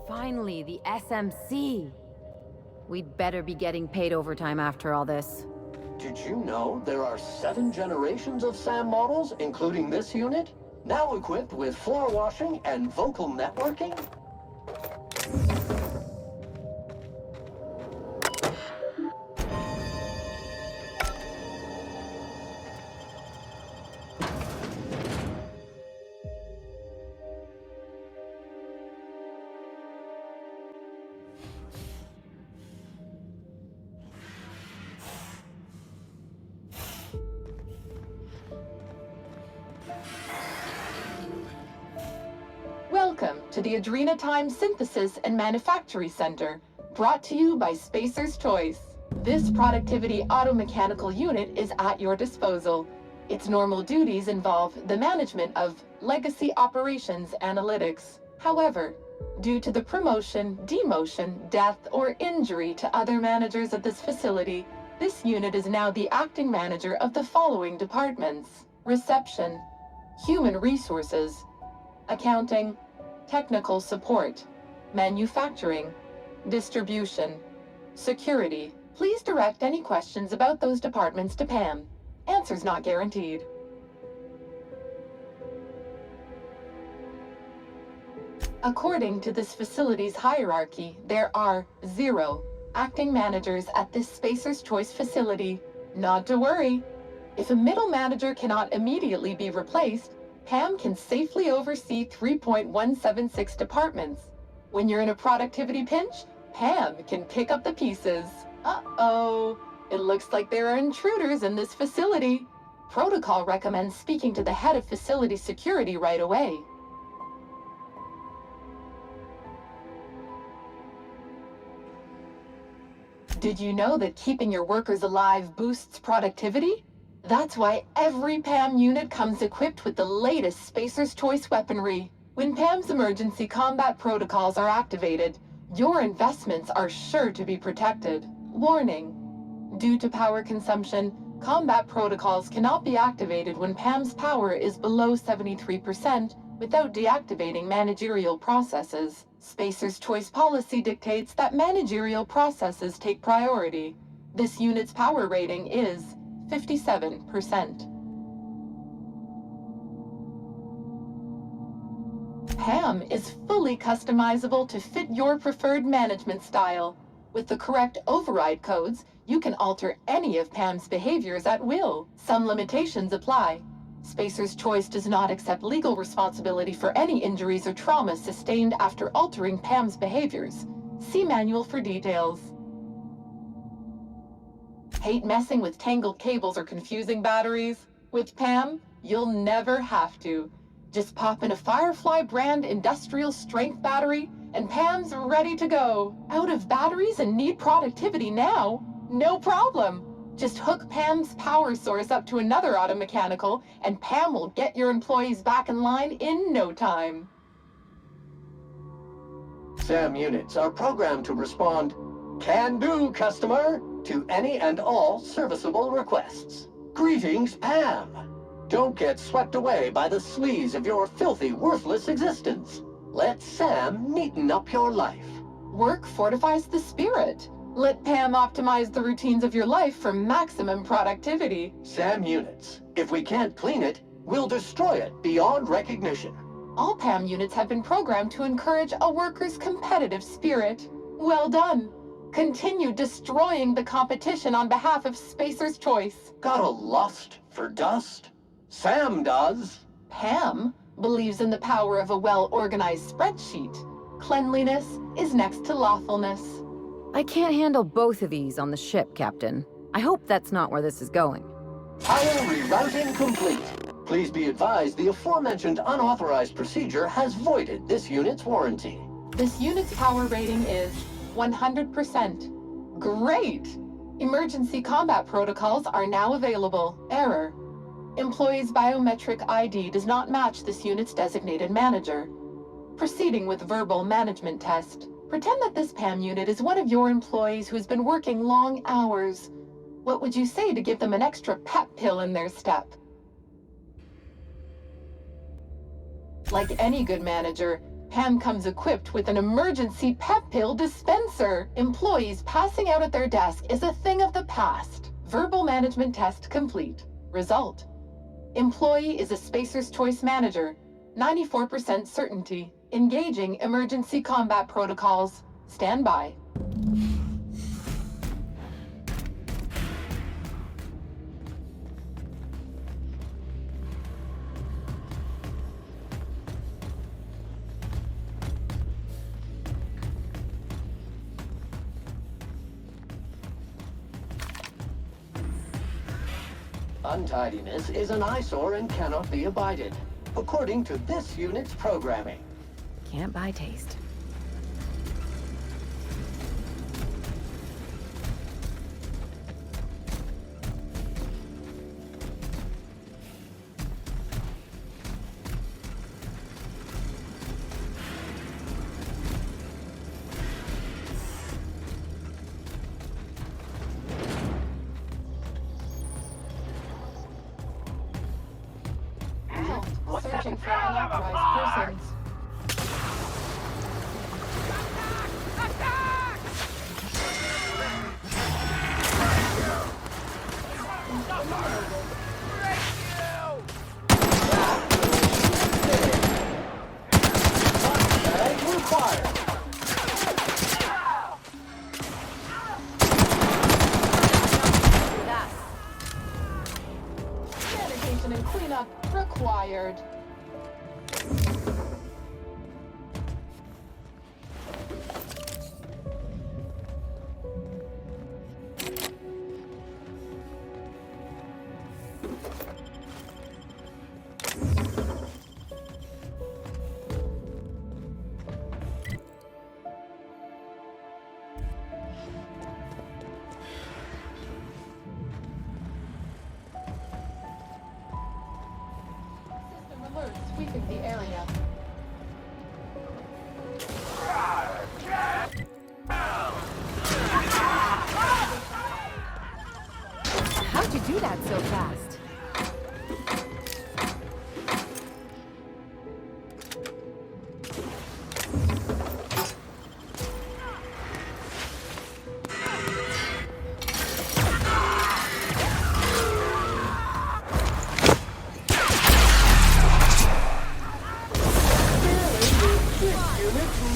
Finally, the SMC. We'd better be getting paid overtime after all this. Did you know there are 7 generations of SAM models, including this unit? Now equipped with floor washing and vocal networking? Welcome to the Adrenatime Synthesis and Manufactory Center, brought to you by Spacer's Choice. This productivity automechanical unit is at your disposal. Its normal duties involve the management of legacy operations analytics. However, due to the promotion, demotion, death, or injury to other managers of this facility, this unit is now the acting manager of the following departments: reception, human resources, accounting, technical support, manufacturing, distribution, security. Please direct any questions about those departments to Pam. Answers not guaranteed. According to this facility's hierarchy, there are 0 acting managers at this Spacer's Choice facility. Not to worry. If a middle manager cannot immediately be replaced, Pam can safely oversee 3.176 departments. When you're in a productivity pinch, Pam can pick up the pieces. Uh-oh. It looks like there are intruders in this facility. Protocol recommends speaking to the head of facility security right away. Did you know that keeping your workers alive boosts productivity? That's why every PAM unit comes equipped with the latest Spacer's Choice weaponry. When PAM's emergency combat protocols are activated, your investments are sure to be protected. Warning: due to power consumption, combat protocols cannot be activated when PAM's power is below 73% without deactivating managerial processes. Spacer's Choice policy dictates that managerial processes take priority. This unit's power rating is 57%. PAM is fully customizable to fit your preferred management style. With the correct override codes, you can alter any of PAM's behaviors at will. Some limitations apply. Spacer's Choice does not accept legal responsibility for any injuries or traumas sustained after altering PAM's behaviors. See manual for details. Hate messing with tangled cables or confusing batteries? With PAM, you'll never have to. Just pop in a Firefly brand industrial strength battery, and PAM's ready to go. Out of batteries and need productivity now? No problem. Just hook PAM's power source up to another automechanical, and PAM will get your employees back in line in no time. SAM units are programmed to respond, "Can do, customer," to any and all serviceable requests. Greetings, Pam. Don't get swept away by the sleaze of your filthy, worthless existence. Let Sam neaten up your life. Work fortifies the spirit. Let Pam optimize the routines of your life for maximum productivity. SAM units. If we can't clean it, we'll destroy it beyond recognition. All PAM units have been programmed to encourage a worker's competitive spirit. Well done. Continue destroying the competition on behalf of Spacer's Choice. Got a lust for dust? Sam does. Pam believes in the power of a well-organized spreadsheet. Cleanliness is next to lawfulness. I can't handle both of these on the ship, Captain. I hope that's not where this is going. File rerouting complete. Please be advised the aforementioned unauthorized procedure has voided this unit's warranty. This unit's power rating is 100%. Great! Emergency combat protocols are now available. Error: employee's biometric ID does not match this unit's designated manager. Proceeding with verbal management test. Pretend that this PAM unit is one of your employees who has been working long hours. What would you say to give them an extra pep pill in their step? Like any good manager, Pam comes equipped with an emergency pep pill dispenser. Employees passing out at their desk is a thing of the past. Verbal management test complete. Result: employee is a Spacer's Choice manager. 94% certainty. Engaging emergency combat protocols. Stand by. Untidiness is an eyesore and cannot be abided, according to this unit's programming. Can't buy taste. Searching for unauthorized persons. Sanitation and cleanup required. System alerts sweeping the area. How'd you do that so fast?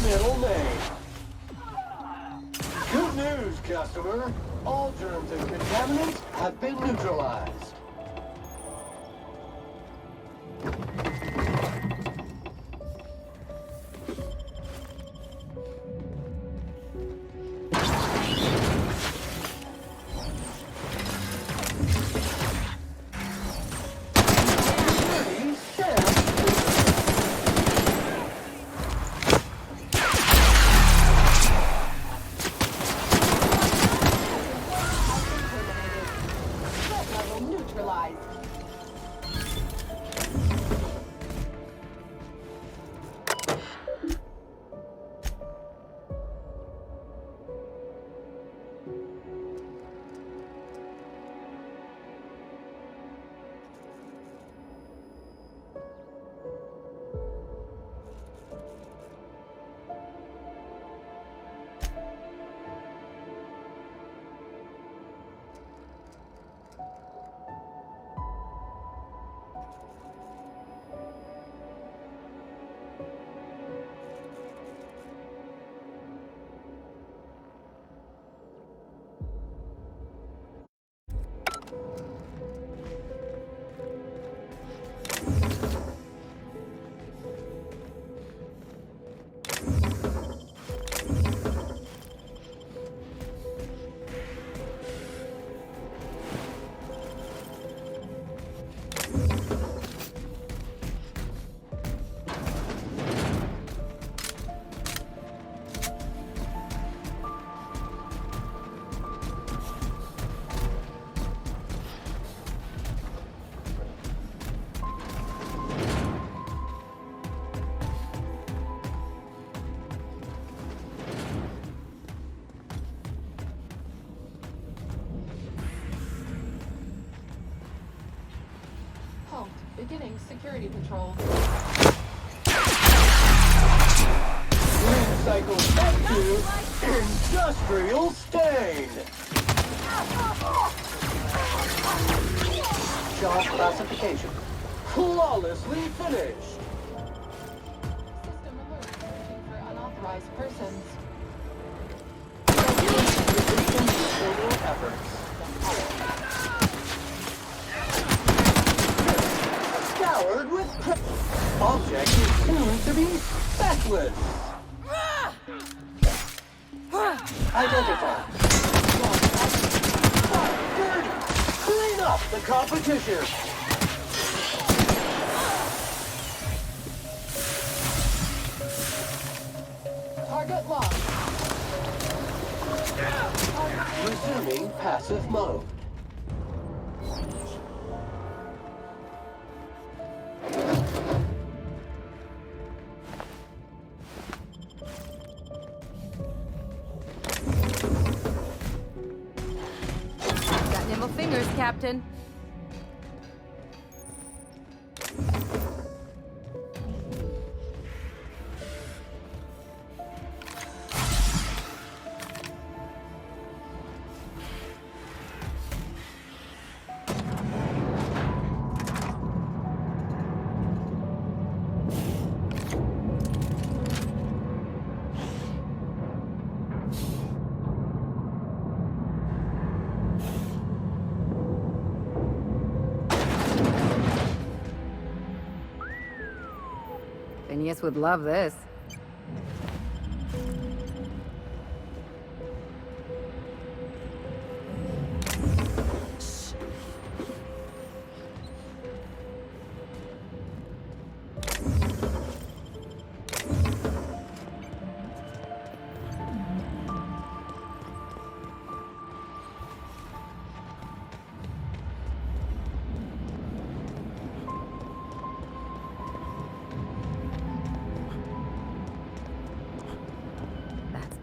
Middle name. Good news, customer. All germs and contaminants have been neutralized. Beginning security patrol. Recycle set to industrial stain. Job classification. Flawlessly finished. System alert searching for unauthorized persons. Total efforts. Scoured with object is soon to be speckless. Identify. Dirty. Clean up the competition. Target locked. Resuming passive mode. Got nimble fingers, Captain. Phineas would love this.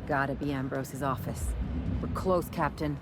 Gotta be Ambrose's office. We're close, Captain.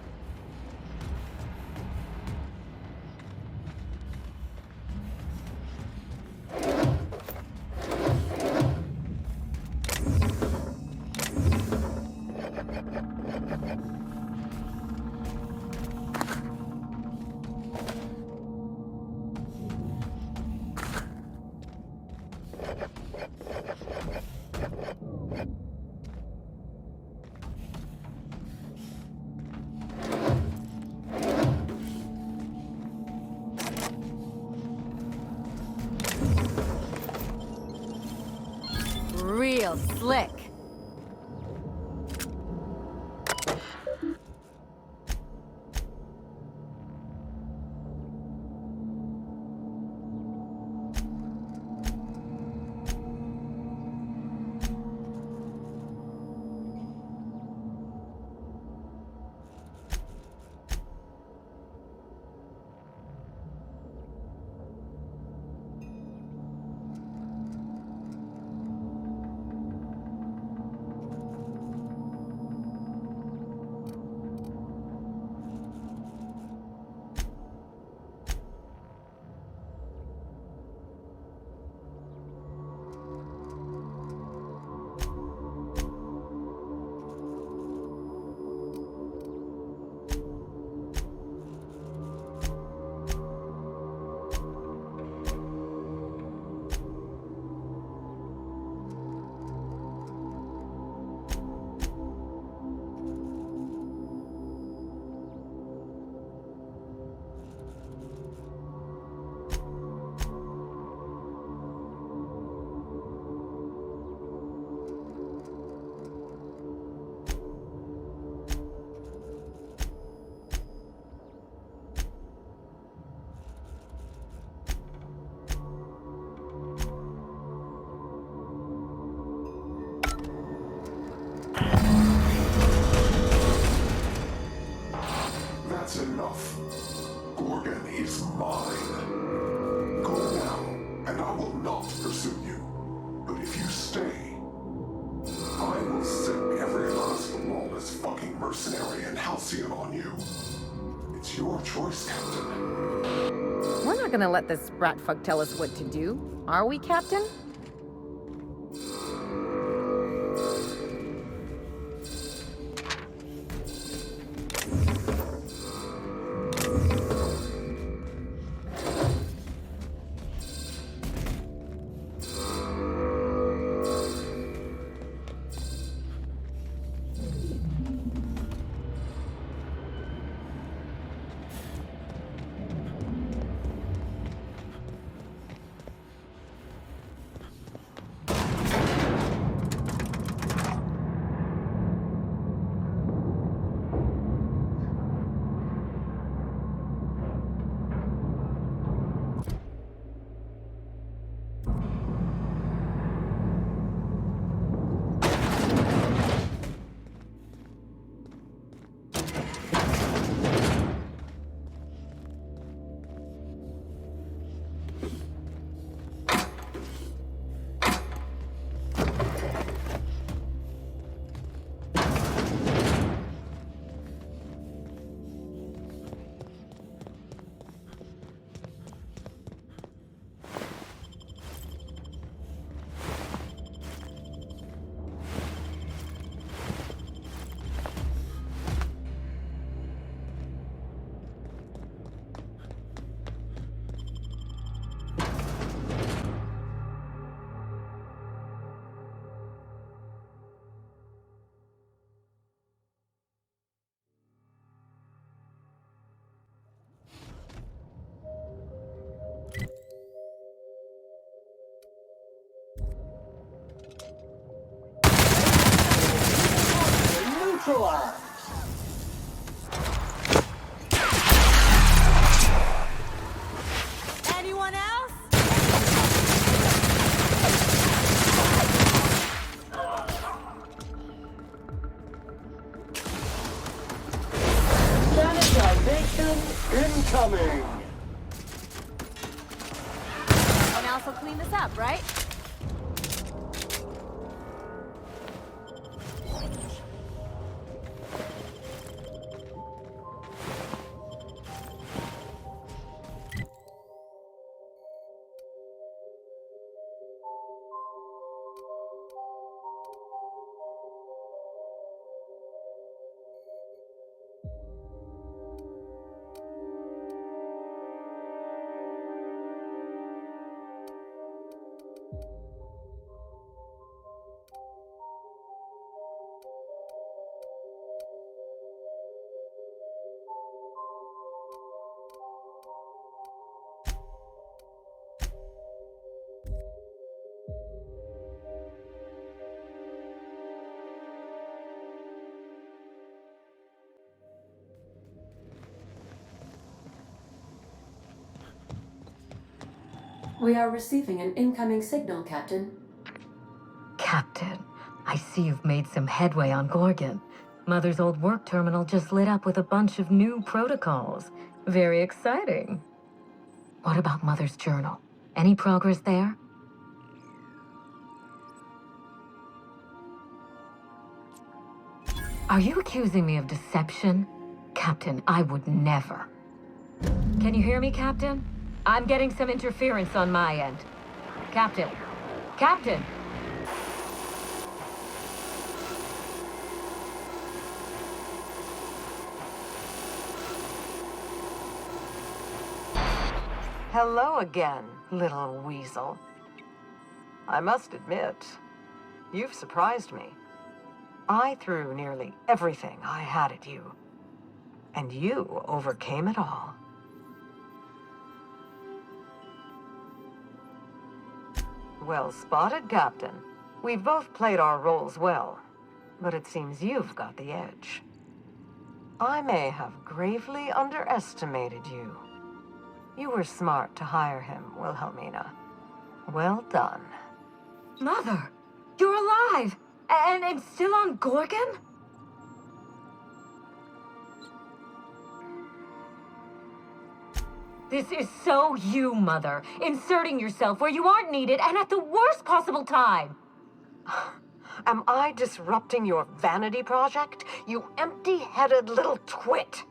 Real slick. That's enough. Gorgon is mine. Go now, and I will not pursue you. But if you stay, I will send every last lawless fucking mercenary and halcyon on you. It's your choice, Captain. We're not gonna let this rat fuck tell us what to do, are we, Captain? arms! Anyone else? Sanitization incoming! Someone else will clean this up, right? We are receiving an incoming signal, Captain. Captain, I see you've made some headway on Gorgon. Mother's old work terminal just lit up with a bunch of new protocols. Very exciting. What about Mother's journal? Any progress there? Are you accusing me of deception? Captain, I would never. Can you hear me, Captain? I'm getting some interference on my end. Captain! Captain! Hello again, little weasel. I must admit, you've surprised me. I threw nearly everything I had at you, and you overcame it all. Well spotted, Captain. We've both played our roles well, but it seems you've got the edge. I may have gravely underestimated you. You were smart to hire him, Wilhelmina. Well done. Mother! You're alive! And still on Gorgon? This is so you, Mother. Inserting yourself where you aren't needed and at the worst possible time. Am I disrupting your vanity project, you empty-headed little twit?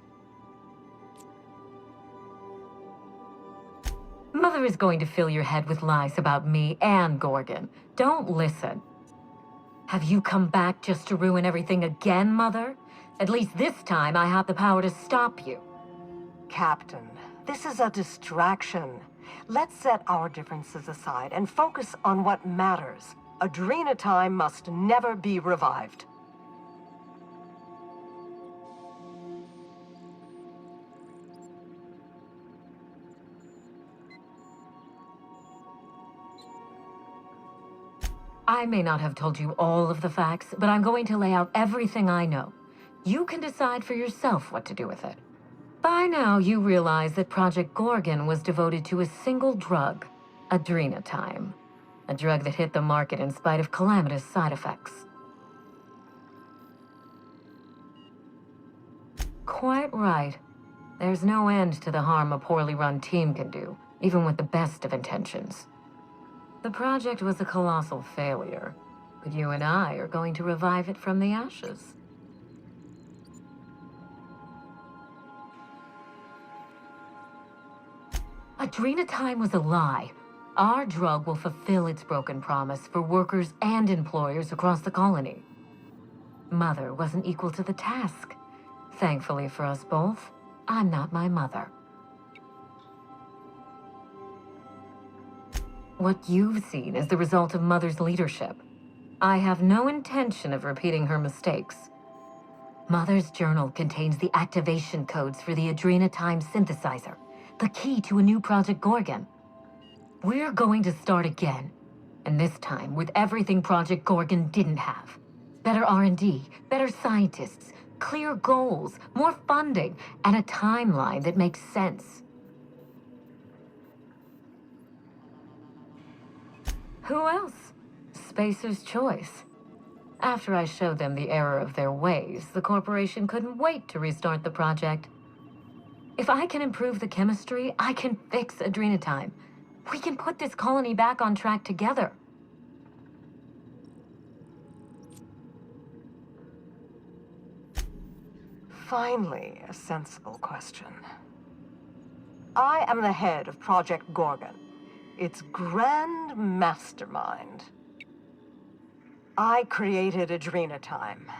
Mother is going to fill your head with lies about me and Gorgon. Don't listen. Have you come back just to ruin everything again, Mother? At least this time I have the power to stop you. Captain, this is a distraction. Let's set our differences aside and focus on what matters. Adrena time must never be revived. I may not have told you all of the facts, but I'm going to lay out everything I know. You can decide for yourself what to do with it. By now, you realize that Project Gorgon was devoted to a single drug, adrenatime. A drug that hit the market in spite of calamitous side effects. Quite right. There's no end to the harm a poorly run team can do, even with the best of intentions. The project was a colossal failure, but you and I are going to revive it from the ashes. Adrenatime was a lie. Our drug will fulfill its broken promise for workers and employers across the colony. Mother wasn't equal to the task. Thankfully for us both, I'm not my mother. What you've seen is the result of Mother's leadership. I have no intention of repeating her mistakes. Mother's journal contains the activation codes for the adrenatime synthesizer, the key to a new Project Gorgon. We're going to start again, and this time with everything Project Gorgon didn't have. Better R&D, better scientists, Clear goals, more funding, and a timeline that makes sense. Who else? Spacer's Choice. After I showed them the error of their ways, the corporation couldn't wait to restart the project. If I can improve the chemistry, I can fix Adrenatime. We can put this colony back on track together. Finally, a sensible question. I am the head of Project Gorgon, its grand mastermind. I created Adrenatime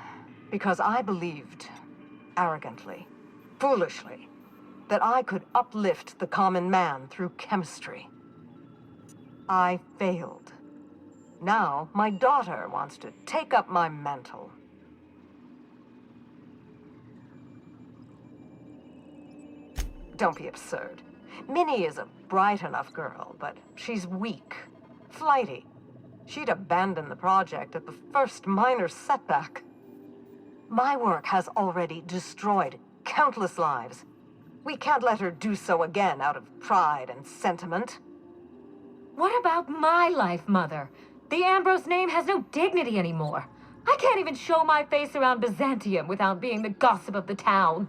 because I believed, arrogantly, foolishly, that I could uplift the common man through chemistry. I failed. Now, my daughter wants to take up my mantle. Don't be absurd. Minnie is a bright enough girl, but she's weak, flighty. She'd abandon the project at the first minor setback. My work has already destroyed countless lives. We can't let her do so again out of pride and sentiment. What about my life, Mother? The Ambrose name has no dignity anymore. I can't even show my face around Byzantium without being the gossip of the town.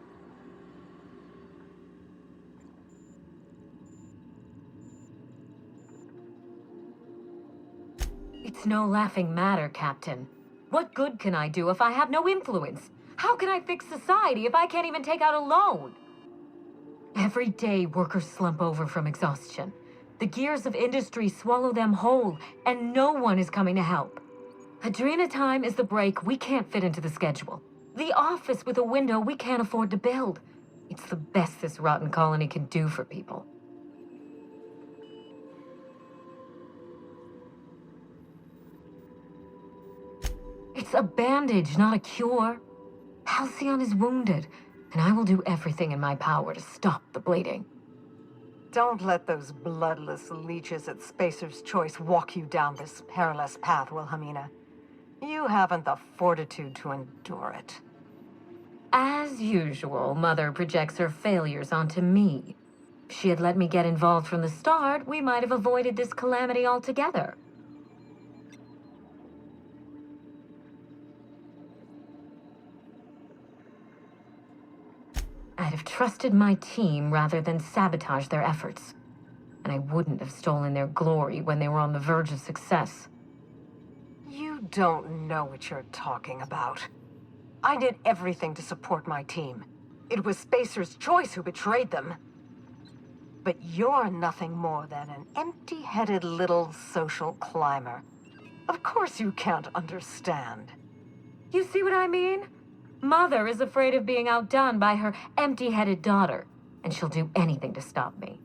It's no laughing matter, Captain. What good can I do if I have no influence? How can I fix society if I can't even take out a loan? Every day, workers slump over from exhaustion. The gears of industry swallow them whole, and no one is coming to help. Adrenatime is the break we can't fit into the schedule. The office with a window we can't afford to build. It's the best this rotten colony can do for people. It's a bandage, not a cure. Halcyon is wounded, and I will do everything in my power to stop the bleeding. Don't let those bloodless leeches at Spacer's Choice walk you down this perilous path, Wilhelmina. You haven't the fortitude to endure it. As usual, Mother projects her failures onto me. If she had let me get involved from the start, we might have avoided this calamity altogether. I'd have trusted my team rather than sabotage their efforts. And I wouldn't have stolen their glory when they were on the verge of success. You don't know what you're talking about. I did everything to support my team. It was Spacer's Choice who betrayed them. But you're nothing more than an empty-headed little social climber. Of course you can't understand. You see what I mean? Mother is afraid of being outdone by her empty-headed daughter, and she'll do anything to stop me.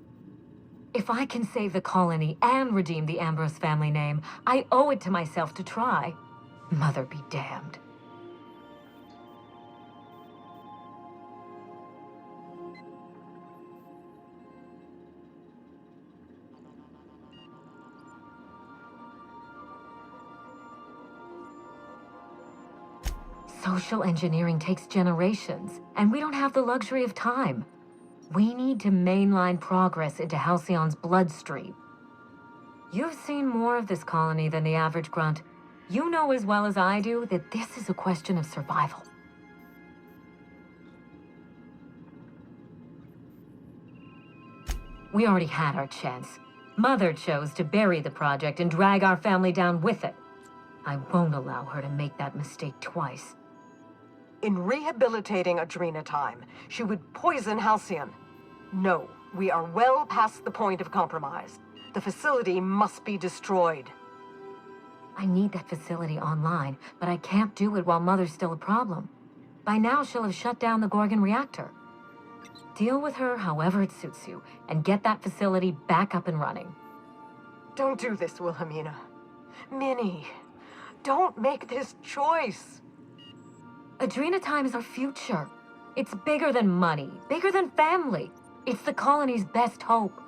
If I can save the colony and redeem the Ambrose family name, I owe it to myself to try. Mother be damned. Social engineering takes generations, and we don't have the luxury of time. We need to mainline progress into Halcyon's bloodstream. You've seen more of this colony than the average grunt. You know as well as I do that this is a question of survival. We already had our chance. Mother chose to bury the project and drag our family down with it. I won't allow her to make that mistake twice. In rehabilitating Adrenatime, she would poison Halcyon. No, we are well past the point of compromise. The facility must be destroyed. I need that facility online, but I can't do it while Mother's still a problem. By now, she'll have shut down the Gorgon reactor. Deal with her however it suits you, and get that facility back up and running. Don't do this, Wilhelmina. Minnie, don't make this choice. Adrenatime is our future. It's bigger than money, bigger than family. It's the colony's best hope.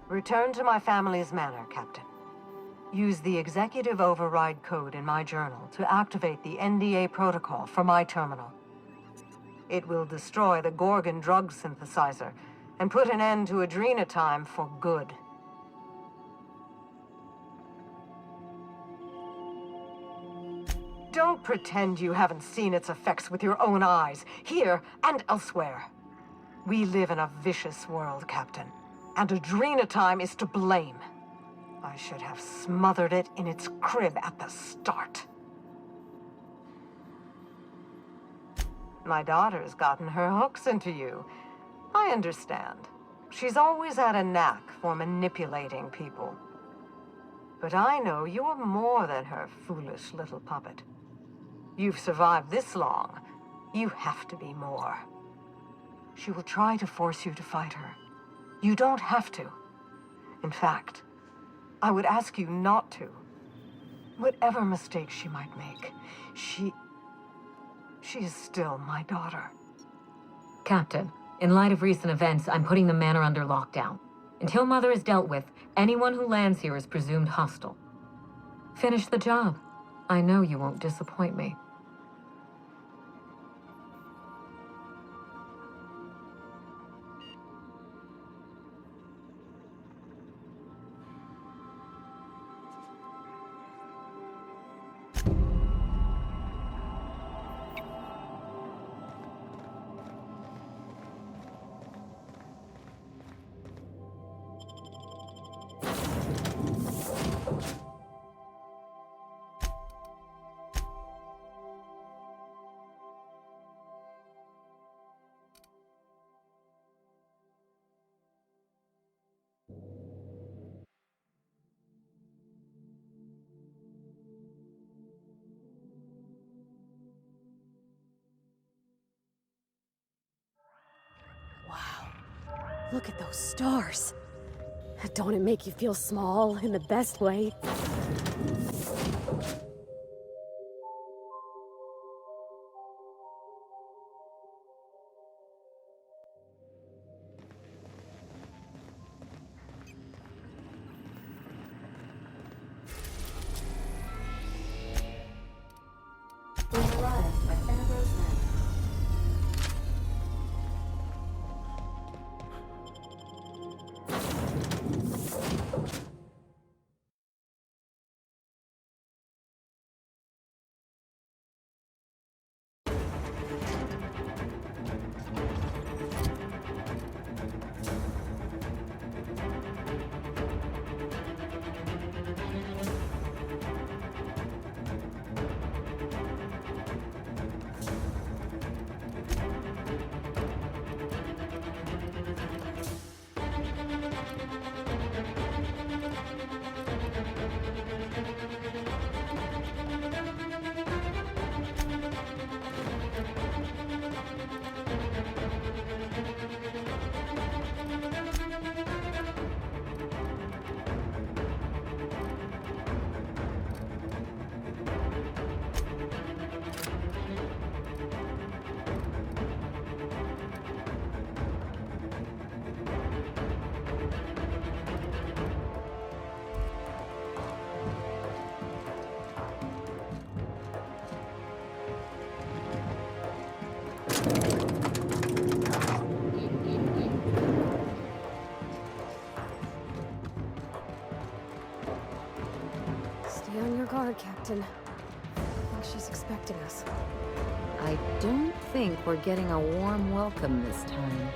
Return to my family's manor, Captain. Use the executive override code in my journal to activate the NDA protocol for my terminal. It will destroy the Gorgon drug synthesizer and put an end to Adrena time for good. Don't pretend you haven't seen its effects with your own eyes, here and elsewhere. We live in a vicious world, Captain, and Adrena time is to blame. I should have smothered it in its crib at the start. My daughter's gotten her hooks into you. I understand. She's always had a knack for manipulating people. But I know you're more than her foolish little puppet. You've survived this long. You have to be more. She will try to force you to fight her. You don't have to. In fact, I would ask you not to. Whatever mistakes she might make, she is still my daughter. Captain, in light of recent events, I'm putting the manor under lockdown. Until Mother is dealt with, anyone who lands here is presumed hostile. Finish the job. I know you won't disappoint me. Look at those stars. Don't it make you feel small in the best way? We've arrived at Ambrose Manor. Stay on your guard, Captain. I think she's expecting us. I don't think we're getting a warm welcome this time.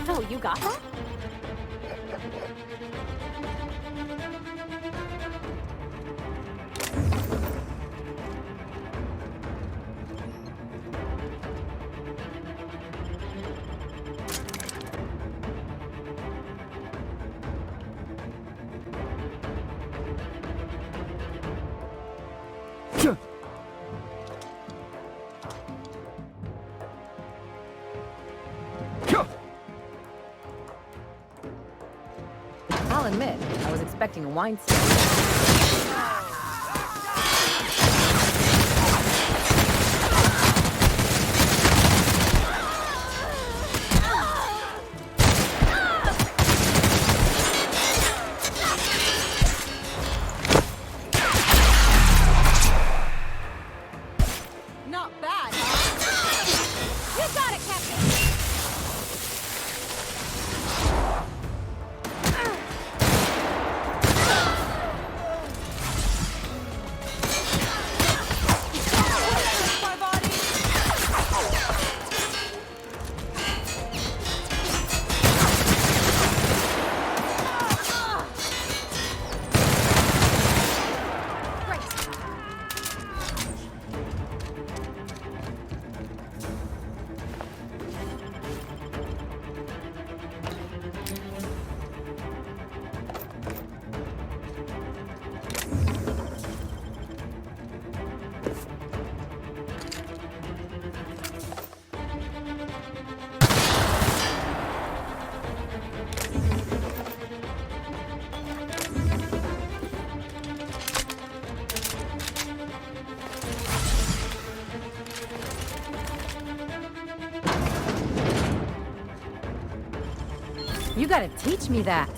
Oh, you got that? I'll admit, I was expecting a wine stand. Not bad, huh? You got it, Captain! You gotta teach me that.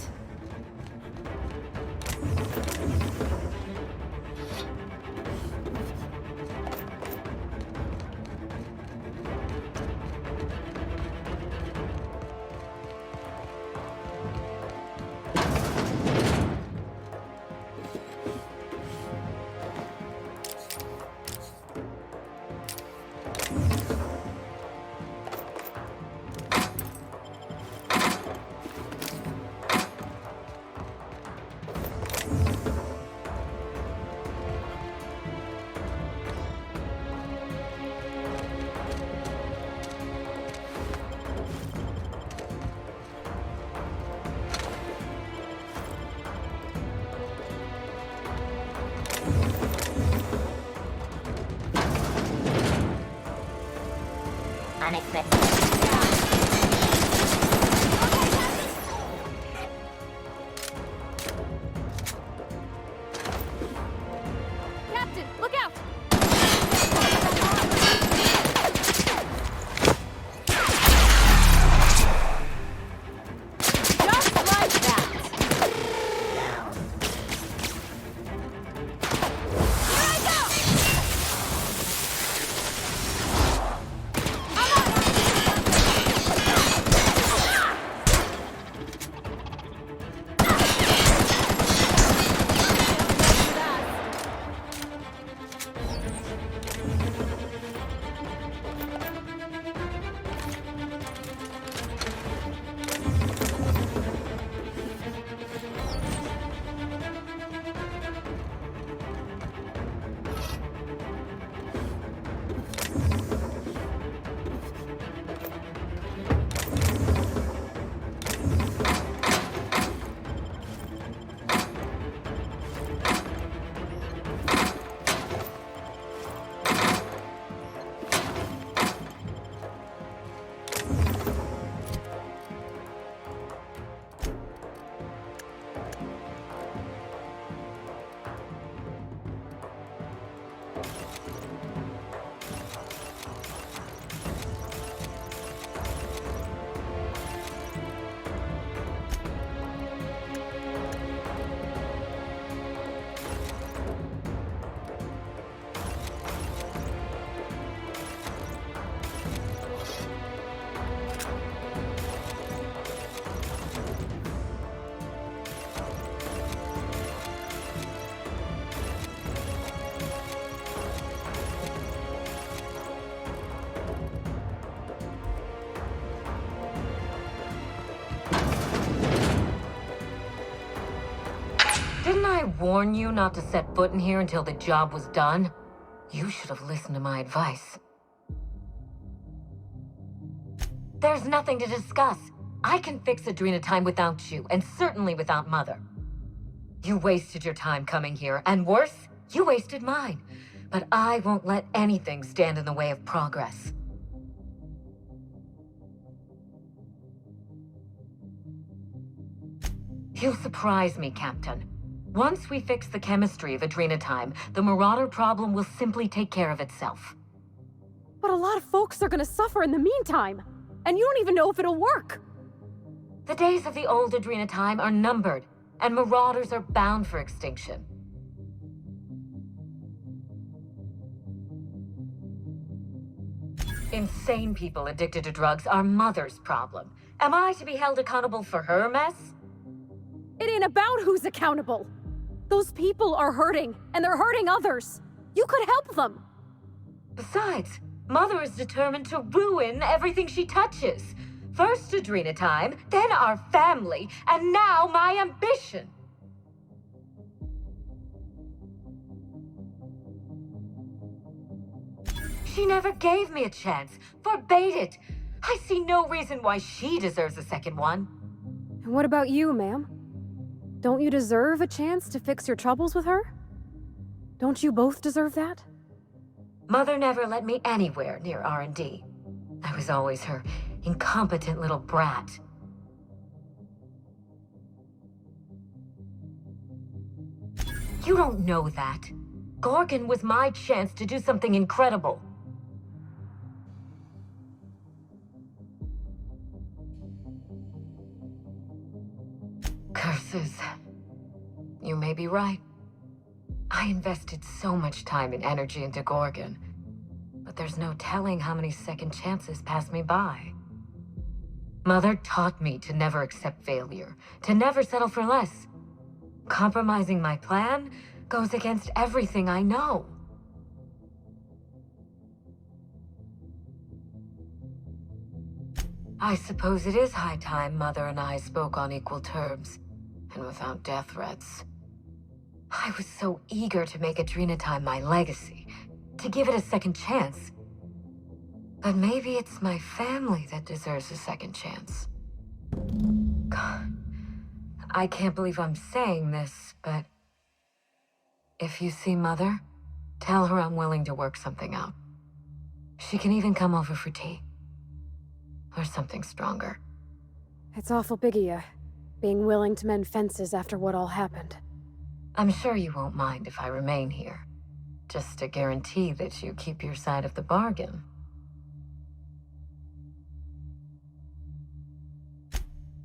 Captain, look out! Just like that. Here I go! warn you not to set foot in here until the job was done? You should have listened to my advice. There's nothing to discuss. I can fix Adrenatime without you, and certainly without Mother. You wasted your time coming here, and worse, you wasted mine. But I won't let anything stand in the way of progress. You surprise me, Captain. Once we fix the chemistry of Adrenatime, the Marauder problem will simply take care of itself. But a lot of folks are gonna suffer in the meantime. And you don't even know if it'll work. The days of the old Adrenatime are numbered, and Marauders are bound for extinction. Insane people addicted to drugs are Mother's problem. Am I to be held accountable for her mess? It ain't about who's accountable. Those people are hurting, and they're hurting others. You could help them. Besides, Mother is determined to ruin everything she touches. First Adrenatime, then our family, and now my ambition. She never gave me a chance, forbade it. I see no reason why she deserves a second one. And what about you, ma'am? Don't you deserve a chance to fix your troubles with her? Don't you both deserve that? Mother never let me anywhere near R&D. I was always her incompetent little brat. You don't know that. Gorgon was my chance to do something incredible. Curses. You may be right. I invested so much time and energy into Gorgon, but there's no telling how many second chances passed me by. Mother taught me to never accept failure, to never settle for less. Compromising my plan goes against everything I know. I suppose it is high time Mother and I spoke on equal terms, and without death threats. I was so eager to make Adrenatime my legacy, to give it a second chance. But maybe it's my family that deserves a second chance. God, I can't believe I'm saying this, but if you see Mother, tell her I'm willing to work something out. She can even come over for tea. Or something stronger. It's awful big of you, being willing to mend fences after what all happened. I'm sure you won't mind if I remain here. Just to guarantee that you keep your side of the bargain.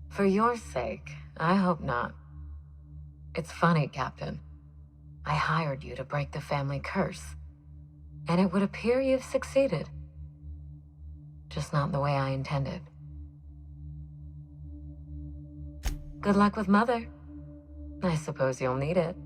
For your sake, I hope not. It's funny, Captain. I hired you to break the family curse. And it would appear you've succeeded. Just not the way I intended. Good luck with Mother. I suppose you'll need it.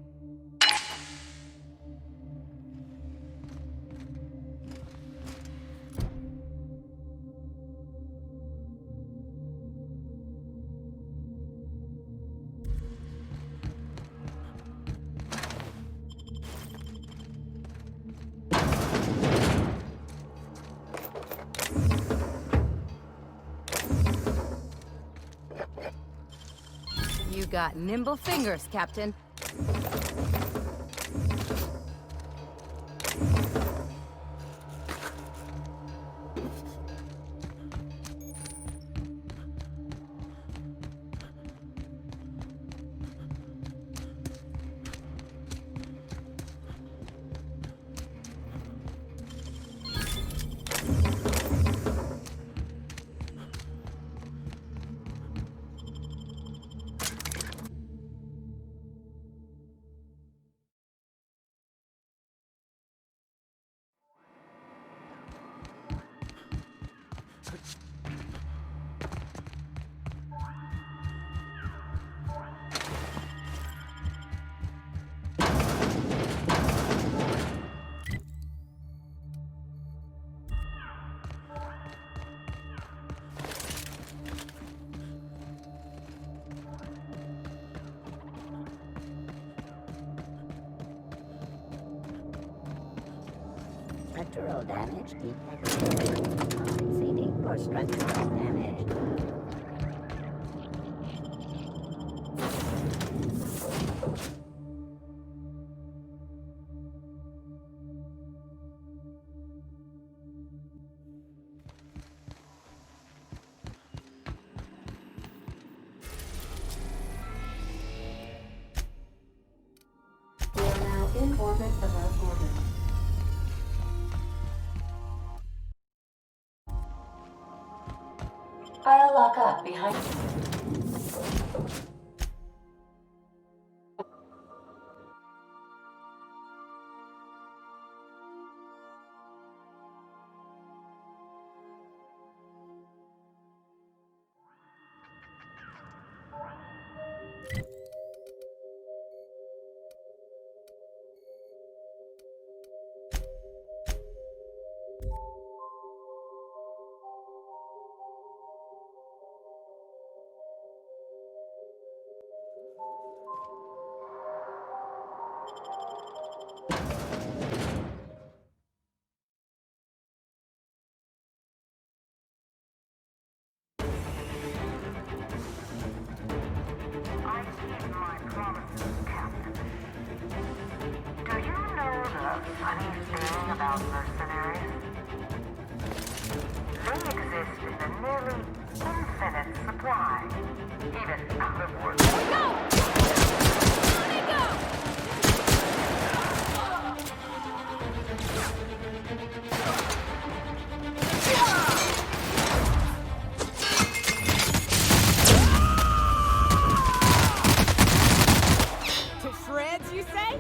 You got nimble fingers, Captain. Structural damage detected. Compensating for structural damage. We are now in orbit above orbit. I'll lock up behind you. I keep my promises, Captain. Do you know the funny thing about mercenaries? They exist in a nearly infinite supply, even out of work. To shreds, you say?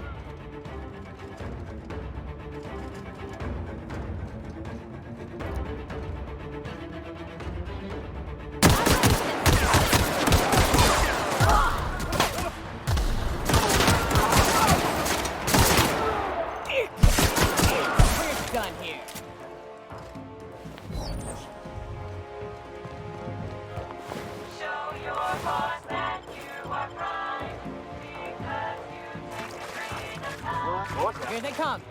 We're done here. Show your boss that you are prime, because you take a great time. Here they come.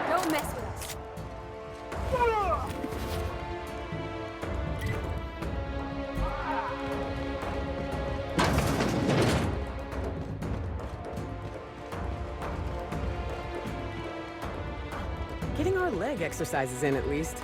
Don't mess with us. Getting our leg exercises in at least.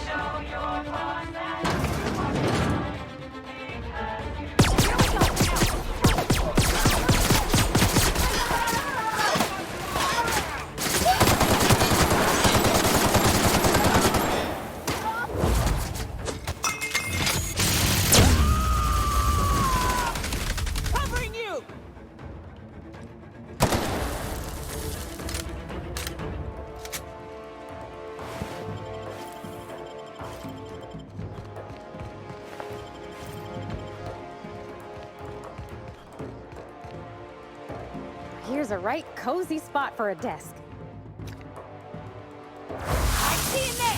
Show your boss that you are prime, Covering you! Here's a right cozy spot for a desk. I see it now!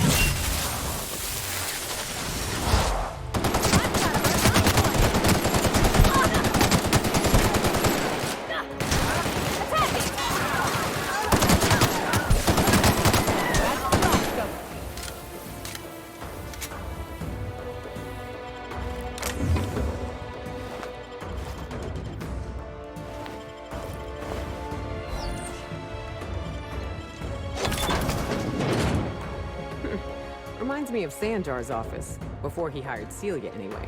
Reminds me of Sanjar's office, before he hired Celia anyway.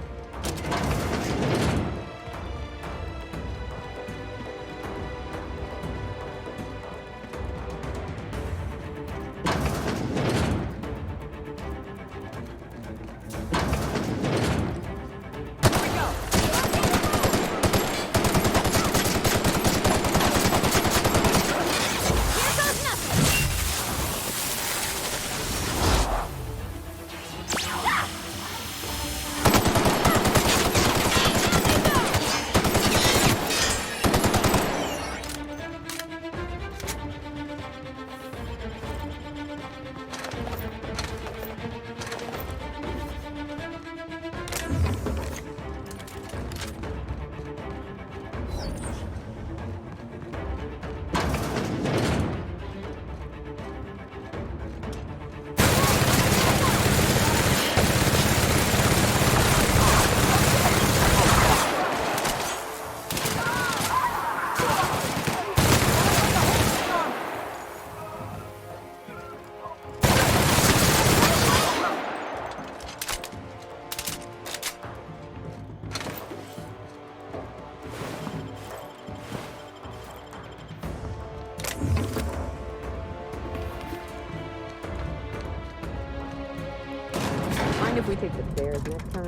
we take the stairs next time?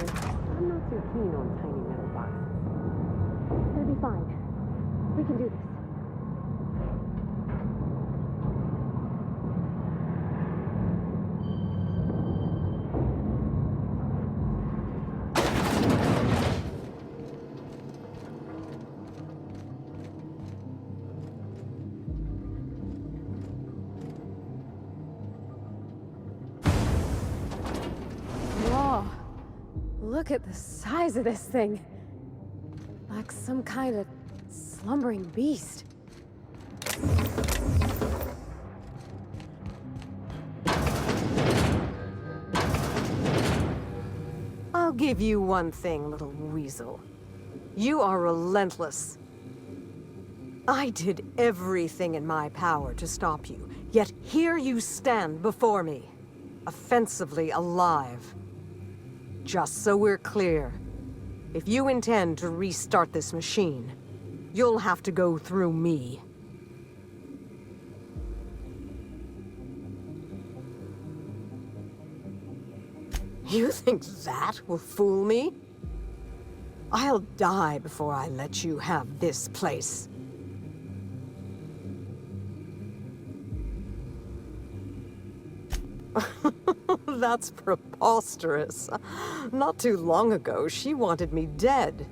I'm not too keen on tiny metal boxes. It's gonna be fine. We can do this. Whoa. Look at the size of this thing. Like some kind of slumbering beast. I'll give you one thing, little weasel. You are relentless. I did everything in my power to stop you, yet here you stand before me, offensively alive. Just so we're clear, if you intend to restart this machine, you'll have to go through me. You think that will fool me? I'll die before I let you have this place. That's preposterous. Not too long ago, she wanted me dead.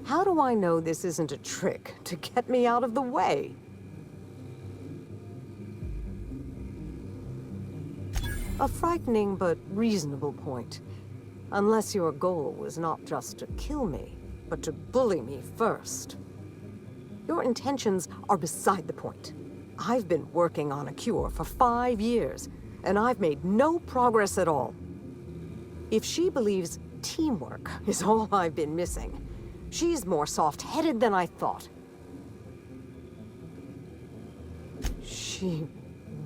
How do I know this isn't a trick to get me out of the way? A frightening but reasonable point. Unless your goal was not just to kill me, but to bully me first. Your intentions are beside the point. I've been working on a cure for 5 years, and I've made no progress at all. If she believes teamwork is all I've been missing, she's more soft-headed than I thought.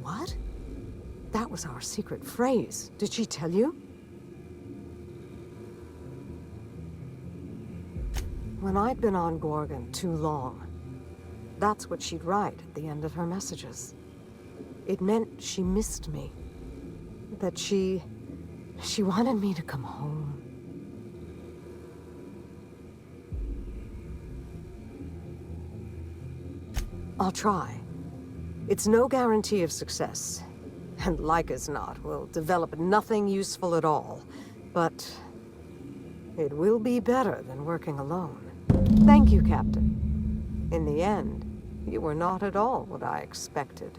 What? That was our secret phrase. Did she tell you? When I'd been on Gorgon too long, that's what she'd write at the end of her messages. It meant she missed me. That she wanted me to come home. I'll try. It's no guarantee of success. And like as not, we'll develop nothing useful at all. But it will be better than working alone. Thank you, Captain. In the end, you were not at all what I expected.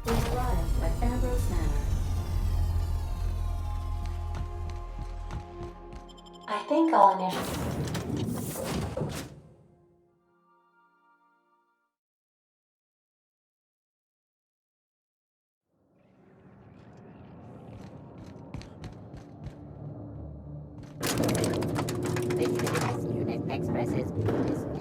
We've arrived at Ambrose Manor. I think I'll initiate. This unit expresses dismay.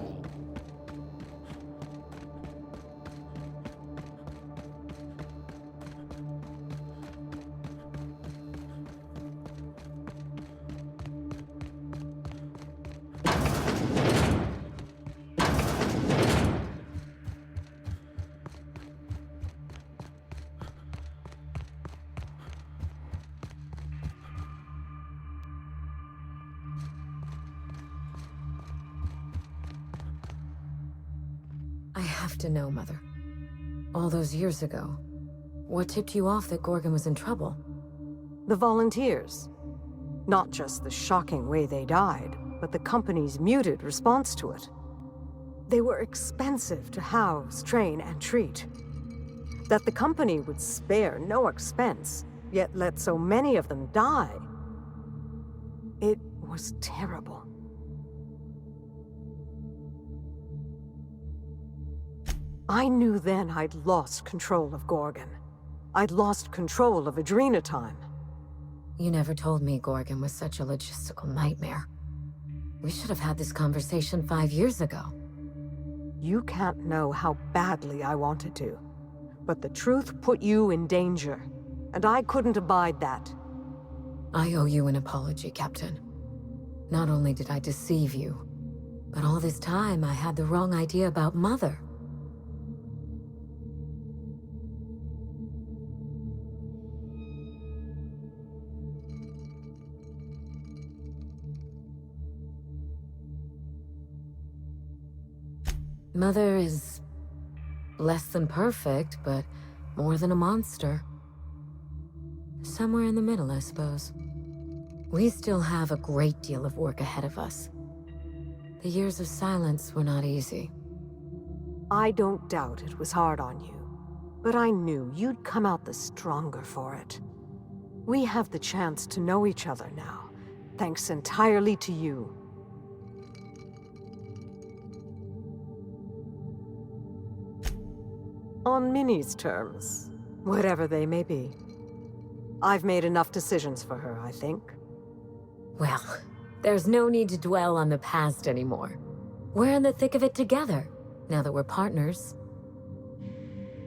I have to know, Mother. All those years ago, what tipped you off that Gorgon was in trouble? The volunteers. Not just the shocking way they died, but the company's muted response to it. They were expensive to house, train, and treat. That the company would spare no expense, yet let so many of them die. It was terrible. I knew then I'd lost control of Gorgon. I'd lost control of Adrena Time. You never told me Gorgon was such a logistical nightmare. We should have had this conversation 5 years ago. You can't know how badly I wanted to. But the truth put you in danger, and I couldn't abide that. I owe you an apology, Captain. Not only did I deceive you, but all this time I had the wrong idea about Mother. Mother is less than perfect, but more than a monster. Somewhere in the middle, I suppose. We still have a great deal of work ahead of us. The years of silence were not easy. I don't doubt it was hard on you, but I knew you'd come out the stronger for it. We have the chance to know each other now, thanks entirely to you. On Minnie's terms, whatever they may be. I've made enough decisions for her, I think. Well, there's no need to dwell on the past anymore. We're in the thick of it together, now that we're partners.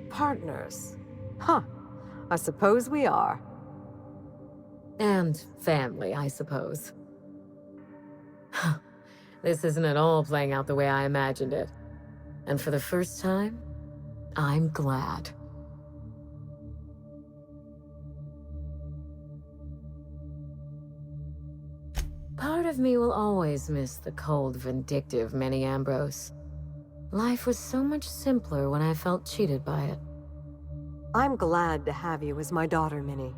Partners? Huh. I suppose we are. And family, I suppose. This isn't at all playing out the way I imagined it. And for the first time, I'm glad. Part of me will always miss the cold, vindictive Minnie Ambrose. Life was so much simpler when I felt cheated by it. I'm glad to have you as my daughter, Minnie,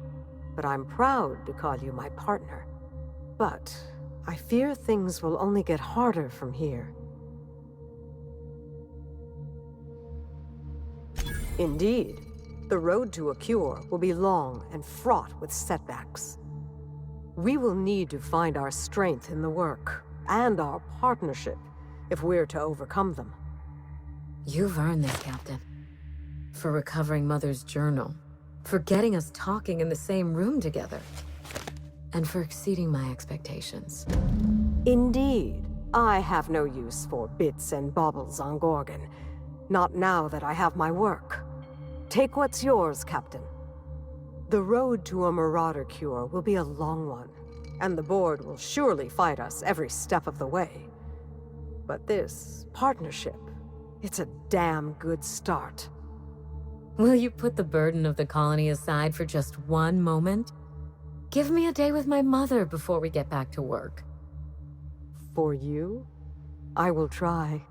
but I'm proud to call you my partner. But I fear things will only get harder from here. Indeed, the road to a cure will be long and fraught with setbacks. We will need to find our strength in the work, and our partnership, if we're to overcome them. You've earned this, Captain. For recovering Mother's journal, for getting us talking in the same room together, and for exceeding my expectations. Indeed, I have no use for bits and baubles on Gorgon. Not now that I have my work. Take what's yours, Captain. The road to a Marauder cure will be a long one, and the board will surely fight us every step of the way. But this partnership, it's a damn good start. Will you put the burden of the colony aside for just one moment? Give me a day with my mother before we get back to work. For you, I will try.